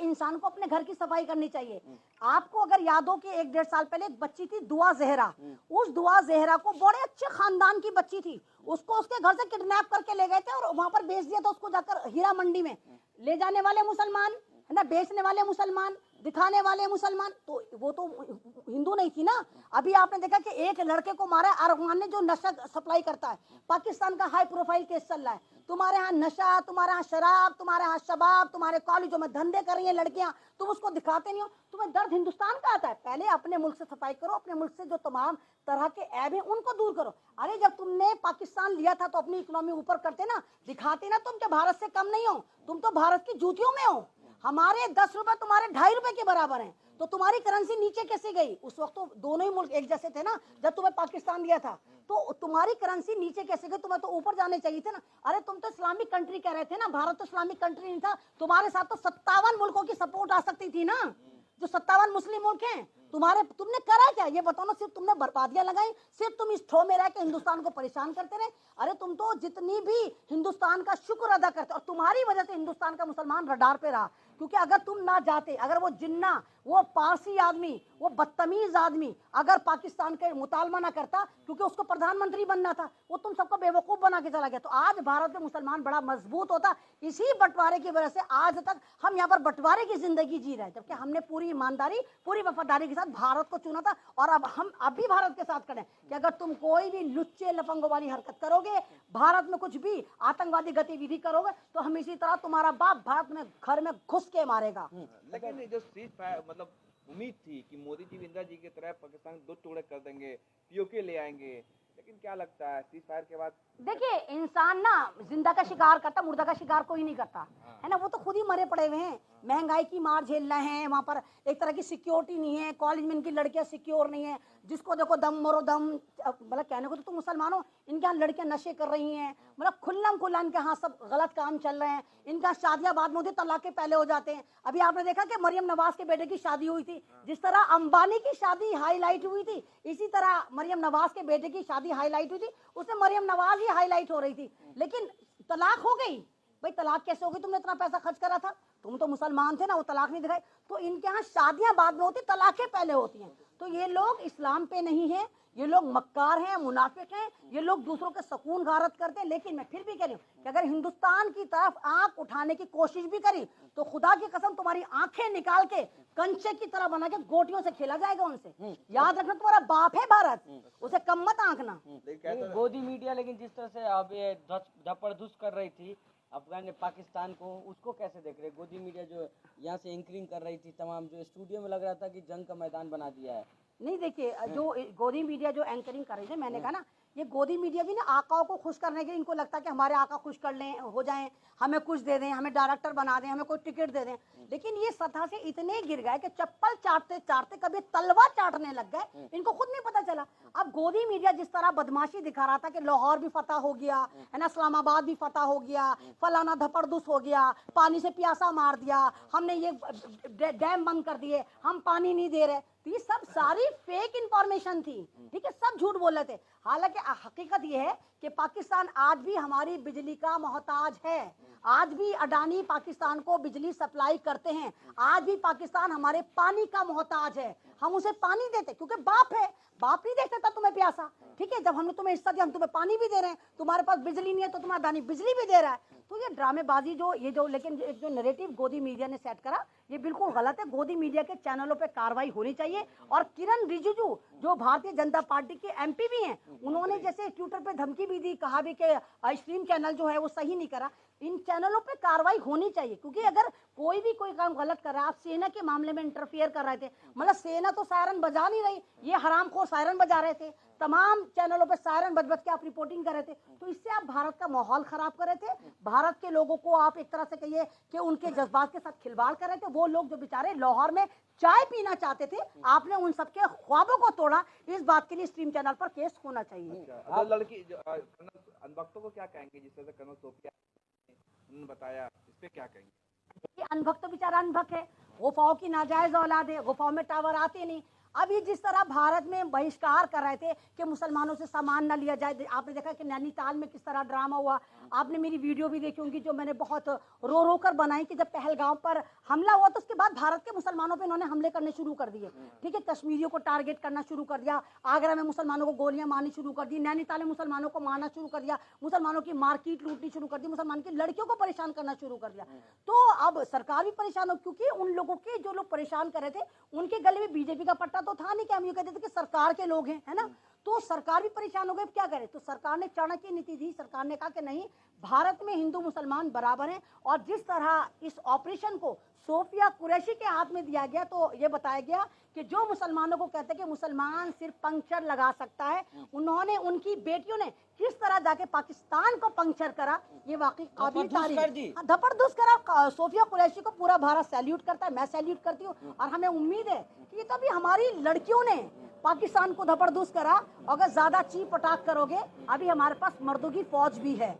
इंसान को अपने घर की सफाई करनी चाहिए। आपको अगर याद हो कि 1-1.5 साल पहले एक बच्ची थी दुआ जहरा, उस दुआ जहरा को बड़े अच्छे खानदान की बच्ची थी, उसको उसके घर से किडनैप करके ले गए थे और वहां पर बेच दिया था उसको जाकर हीरा मंडी में। ले जाने वाले मुसलमान है ना, बेचने वाले मुसलमान, दिखाने वाले मुसलमान, तो वो तो हिंदू नहीं थी ना। अभी आपने देखा कि एक लड़के को मारा अरगवान ने, जो नशा सप्लाई करता है, पाकिस्तान का हाई प्रोफाइल केस चल रहा है। तुम्हारे यहाँ नशा, तुम्हारे यहाँ शराब, तुम्हारे यहाँ शबाब, तुम्हारे कॉलेजों में धंधे कर रही हैं लड़कियां, तुम उसको दिखाते नहीं हो। तुम्हें दर्द हिंदुस्तान का आता है, पहले अपने मुल्क से सफाई करो, अपने मुल्क से जो तमाम तरह के ऐब हैं उनको दूर करो। अरे जब तुमने पाकिस्तान लिया था तो अपनी इकोनॉमी ऊपर करते ना, दिखाते ना, तुम क्या भारत से कम नहीं हो, तुम तो भारत की जूतियों में हो। हमारे 10 रुपए तुम्हारे 2.5 रुपए के बराबर हैं, तो तुम्हारी करेंसी नीचे कैसे गई? उस वक्त तो दोनों ही मुल्क एक जैसे थे ना, जब तुम्हें पाकिस्तान दिया था, तो तुम्हारी करेंसी नीचे कैसे गई? तुम्हें तो ऊपर जाने चाहिए थे ना। अरे तुम तो इस्लामिक कंट्री कह रहे थे ना, भारत तो इस्लामिक कंट्री नहीं था। तुम्हारे साथ तो 57 मुल्कों की सपोर्ट आ सकती थी ना, जो 57 मुस्लिम मुल्क हैं। तुमने करा क्या ये बताओ ना? सिर्फ तुमने बर्बादियां लगाई, सिर्फ तुम इस ठो में रह के हिंदुस्तान को परेशान करते रहे। अरे तुम तो जितनी भी हिंदुस्तान का शुक्र अदा करते, और तुम्हारी वजह से हिंदुस्तान का मुसलमान रडार पे रहा। क्योंकि अगर तुम ना जाते, अगर वो जिन्ना, वो पारसी आदमी, वो बदतमीज आदमी अगर पाकिस्तान के मुतालबा ना करता, क्योंकि उसको प्रधानमंत्री बनना था, वो तुम सबको बेवकूफ बना के चला गया, तो आज भारत में मुसलमान बड़ा मजबूत होता। इसी बंटवारे की वजह से आज तक हम यहाँ पर बंटवारे की जिंदगी जी रहे हैं, जबकि हमने पूरी ईमानदारी, पूरी वफादारी के साथ भारत को चुना था। और अब हम भी भारत के साथ खड़े कि अगर तुम कोई भी लुच्चे लफंगों वाली हरकत करोगे, भारत में कुछ भी आतंकवादी गतिविधि करोगे, तो हम इसी तरह तुम्हारा बाप भारत में घर में घुस के मारेगा। लेकिन जो सीज फायर मतलब उम्मीद थी कि मोदी जी इंदिरा जी की तरह पाकिस्तान 2 टुकड़े कर देंगे, पीओके ले आएंगे, लेकिन क्या लगता है सीज फायर के बाद? देखिए, इंसान ना जिंदा का शिकार करता, मुर्दा का शिकार कोई नहीं करता है ना। वो तो खुद ही मरे पड़े हुए हैं, महंगाई की मार झेल रहे हैं, वहाँ पर एक तरह की सिक्योरिटी नहीं है, कॉलेज में इनकी लड़कियां सिक्योर नहीं है, जिसको देखो दम मरो दम। मतलब कहने को तो तुम मुसलमान हो, इनके यहाँ लड़कियां नशे कर रही हैं, मतलब खुल्लम खुल्ला इनके यहाँ सब गलत काम चल रहे हैं। इनका शादियां बाद में होती, तलाक के पहले हो जाते हैं। अभी आपने देखा कि मरियम नवाज के बेटे की शादी हुई थी, जिस तरह अंबानी की शादी हाईलाइट हुई थी, इसी तरह मरियम नवाज के बेटे की शादी हाईलाइट हुई थी। उसमें मरियम नवाज ही हाईलाइट हो रही थी, लेकिन तलाक हो गई। भाई तलाक कैसे हो गई? तुमने इतना पैसा खर्च करा था, तुम तो मुसलमान थे ना, वो तलाक नहीं दिखाई। तो इनके यहाँ शादियां बाद में होती, तलाकें पहले होती हैं। तो ये लोग इस्लाम पे नहीं है, ये लोग मक्कार हैं, मुनाफिक हैं, ये लोग दूसरों के सुकून गारत करते हैं। लेकिन मैं फिर भी कह रही हूँ कि अगर हिंदुस्तान की तरफ आंख उठाने की कोशिश भी करी, तो खुदा की कसम तुम्हारी आंखें निकाल के कंचे की तरह बना के गोटियों से खेला जाएगा उनसे। याद रखना, तुम्हारा बाप है भारत, उसे कम मत आंकना। गोदी मीडिया लेकिन जिस तरह से अब ये जबरदस्त कर रही थी अफगान ने पाकिस्तान को, उसको कैसे देख रहे? गोदी मीडिया जो यहाँ से एंकरिंग कर रही थी, तमाम जो स्टूडियो में लग रहा था कि जंग का मैदान बना दिया है। नहीं देखिए, जो गोदी मीडिया जो एंकरिंग कर रही थी, मैंने कहा ना, ये गोदी मीडिया भी ना आकाओं को खुश करने के लिए, इनको लगता है कि हमारे आका खुश कर लें, हो जाएं, हमें कुछ दे दें, हमें डायरेक्टर बना दें, हमें कोई टिकट दे दें। लेकिन ये सतह से इतने गिर गए कि चप्पल चाटते चाटते कभी तलवा चाटने लग गए, इनको खुद नहीं पता चला। अब गोदी मीडिया जिस तरह बदमाशी दिखा रहा था कि लाहौर भी फतह हो गया है ना, इस्लामाबाद भी फतह हो गया, फलाना धपड़दुस हो गया, पानी से प्यासा मार दिया, हमने ये डैम बंद कर दिए, हम पानी नहीं दे रहे, तो ये सब सारी फेक इंफॉर्मेशन थी। ठीक है, सब झूठ बोल रहे थे। हालांकि हकीकत ये है कि पाकिस्तान आज भी हमारी बिजली का मोहताज है, आज भी अडानी पाकिस्तान को बिजली सप्लाई करते हैं, आज भी पाकिस्तान हमारे पानी का मोहताज है। हम उसे पानी देते क्योंकि बाप है, बाप नहीं देख सकता तुम्हें प्यासा। ठीक है, जब हमने तुम्हें हिस्सा दिया, हम तुम्हें पानी भी दे रहे हैं, तुम्हारे पास बिजली नहीं है तो तुम्हारा अडानी बिजली भी दे रहा है। तो ये ड्रामेबाजी लेकिन जो नैरेटिव गोदी मीडिया ने सेट करा, ये बिल्कुल गलत है। गोदी मीडिया के चैनलों पे कार्रवाई होनी चाहिए। और किरण रिजिजू जो भारतीय जनता पार्टी के एमपी भी हैं, उन्होंने जैसे ट्विटर पे धमकी भी दी, कहा भी कि स्ट्रीम चैनल जो है वो सही नहीं करा। इन चैनलों पे कार्रवाई होनी चाहिए, क्योंकि अगर कोई भी कोई काम गलत कर रहा है, आप सेना के मामले में इंटरफियर कर रहे थे, मतलब सेना तो सायरन बजा नहीं रही, ये हरामखोर सायरन बजा रहे थे, तमाम चैनलों पे सायरन बज बज के आप रिपोर्टिंग कर रहे थे, तो इससे आप भारत का माहौल खराब कर रहे थे। भारत के लोगों को आप एक तरह से कहिए कि उनके जज्बात के साथ खिलवाड़ कर रहे थे। वो लोग जो बेचारे लाहौर में चाय पीना चाहते थे, आपने उन सबके ख्वाबों को तोड़ा। इस बात के लिए स्ट्रीम चैनल पर केस होना चाहिए। जो लड़की अनभक्तों को क्या कहेंगे, जिस तरह से कर्नल सोफिया उन्होंने बताया, इस पे क्या कहेंगे? अनभक्त तो बेचारा अनभक्त है, गुफाओं की नाजायज औलाद है, गुफाओं में टावर आते नहीं। अब ये जिस तरह भारत में बहिष्कार कर रहे थे कि मुसलमानों से सामान न लिया जाए, आपने देखा कि नैनीताल में किस तरह ड्रामा हुआ। आपने मेरी वीडियो भी देखी होंगी जो मैंने बहुत रो रो कर बनाई कि जब पहलगाम पर हमला हुआ तो उसके बाद भारत के मुसलमानों पे इन्होंने हमले करने शुरू कर दिए, ठीक है, कश्मीरियों को टारगेट करना शुरू कर दिया, आगरा में मुसलमानों को गोलियां मारनी शुरू कर दी, नैनीताल में मुसलमानों को मारना शुरू कर दिया, मुसलमानों की मार्केट लूटनी शुरू कर दी, मुसलमान की लड़कियों को परेशान करना शुरू कर दिया। तो अब सरकार भी परेशान हो, क्योंकि उन लोगों के जो लोग परेशान कर रहे थे उनके गले में बीजेपी का पट्टा तो था नहीं कि हम ये कहते थे कि सरकार के लोग हैं, है ना। तो सरकार भी परेशान हो गई, क्या करे, तो सरकार ने चाणक्य नीति दी। सरकार ने कहा कि नहीं, भारत में हिंदू मुसलमान बराबर हैं, और जिस तरह इस ऑपरेशन को सोफिया कुरैशी के हाथ में दिया गया तो ये बताया गया कि जो मुसलमानों को कहते हैं कि मुसलमान सिर्फ पंक्चर लगा सकता है, उन्होंने, उनकी बेटियों ने किस तरह जाके पाकिस्तान को पंक्चर करा, ये वाकई काबिल तारीफ, धपड़धुस करा। सोफिया कुरैशी को पूरा भारत सैल्यूट करता है, मैं सैल्यूट करती हूँ, और हमें उम्मीद है कि ये तो अभी हमारी लड़कियों ने पाकिस्तान को धपड़धुस करा। अगर ज्यादा चीप पटाख करोगे, अभी हमारे पास मर्दों की फौज भी है।